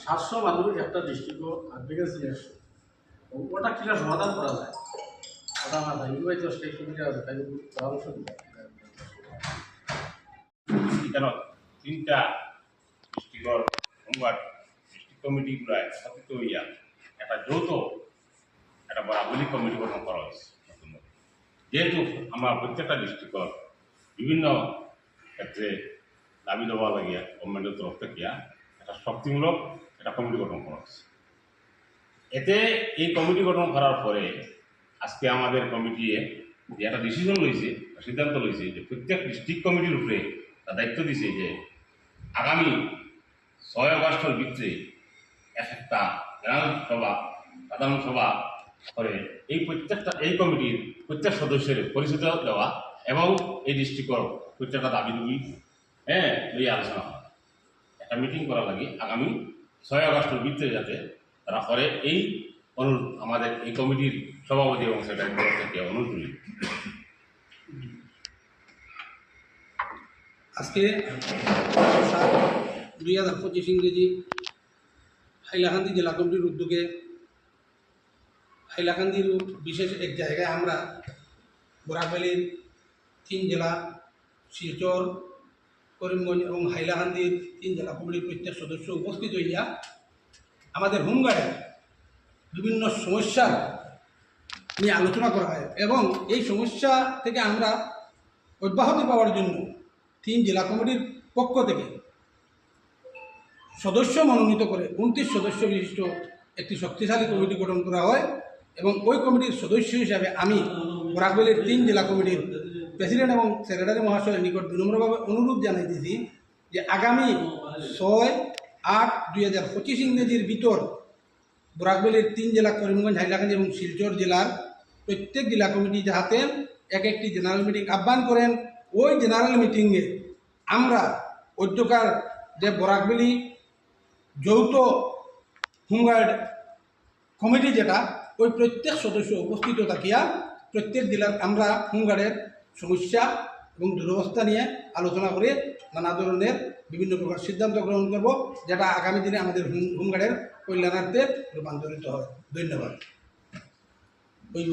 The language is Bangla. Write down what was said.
700 মানুষ একটা ডিস্ট্রিক্ট আর ভ্যাকেন্সি 100 ওটা কিনা সমাধান করা যায় ওটা আমার ভাই ইউআই তো স্টেট কমিটি আছে তাই পরামর্শ দিই কেন তিনটা ডিস্ট্রিক্টর হোমগার্ড ডিস্ট্রিক্ট কমিটিগুলো একত্রিত হইয়া একটা যৌথ একটা বরাবলি কমিটি গঠন করা হয়েছে। যেহেতু আমরা প্রত্যেকটা ডিস্ট্রিক্টর বিভিন্ন ক্ষেত্রে দাবি দেওয়া লাগিয়া গভর্নমেন্টের তরফ থেকে একটা শক্তিমূলক একটা কমিটি গঠন করা হয়েছে। এতে এই কমিটি গঠন করার পরে আজকে আমাদের কমিটি যে একটা ডিসিশন লইছে সিদ্ধান্ত লইছে যে প্রত্যেক ডিস্ট্রিক্ট কমিটির উপরে তার দায়িত্ব দিছে যে আগামী 6 আগস্টের ভিতরে একটা জেনারেল সভা সাধারণ সভা করে এই কমিটির প্রত্যেক সদস্যের পরিচিত দেওয়া এবং এই ডিস্ট্রিক্টর প্রত্যেকটা দাবি দুবি এই আলোচনা হয়। একটা মিটিং করা লাগে আগামী 6 আগস্টের ভিতরে যাতে তারা করে এই অনুরোধ আমাদের এই কমিটির সভাপতি এবং সেক্রেটারি থেকে অনুরোধ করি। আজকে 2025 ইংরেজি হাইলাকান্দি জেলা কমিটির উদ্যোগে হাইলাকান্দির বিশেষ এক জায়গায় আমরা বোরাকভ্যালির 3 জেলা শিলচর করিমগঞ্জ এবং হাইলাকান্দির 3 জেলা কমিটির প্রত্যেক সদস্য উপস্থিত হইয়া আমাদের হোমগার্ডের বিভিন্ন সমস্যা নিয়ে আলোচনা করা হয় এবং এই সমস্যা থেকে আমরা অব্যাহতি পাওয়ার জন্য 3 জেলা কমিটির পক্ষ থেকে সদস্য মনোনীত করে 29 সদস্য বিশিষ্ট একটি শক্তিশালী কমিটি গঠন করা হয় এবং ওই কমিটির সদস্য হিসাবে আমি বোরাকভ্যালির 3 জেলা কমিটির প্রেসিডেন্ট এবং সেক্রেটারি মহাশয়ের নিকট বিনম্রভাবে অনুরোধ জানাইতেছি যে আগামী 6-8-2025 ইংরেজির ভিতর বোরাকভ্যালির 3 জেলা করিমগঞ্জ হাইলাকান্দি এবং শিলচর জেলার প্রত্যেক জেলা কমিটি যাহাতে একটি জেনারেল মিটিং আহ্বান করেন। ওই জেনারেল মিটিংয়ে আমরা অধ্যকার যে বোরাকভ্যালি যৌথ হোমগার্ড কমিটি যেটা ওই প্রত্যেক সদস্য উপস্থিত থাকিয়া প্রত্যেক জেলার আমরা হোমগার্ডের সমস্যা এবং দুরবস্থা নিয়ে আলোচনা করে নানা ধরনের বিভিন্ন প্রকার সিদ্ধান্ত গ্রহণ করব যেটা আগামী দিনে আমাদের হোমগার্ডের কল্যাণার্থে রূপান্তরিত হয়। ধন্যবাদ। ওই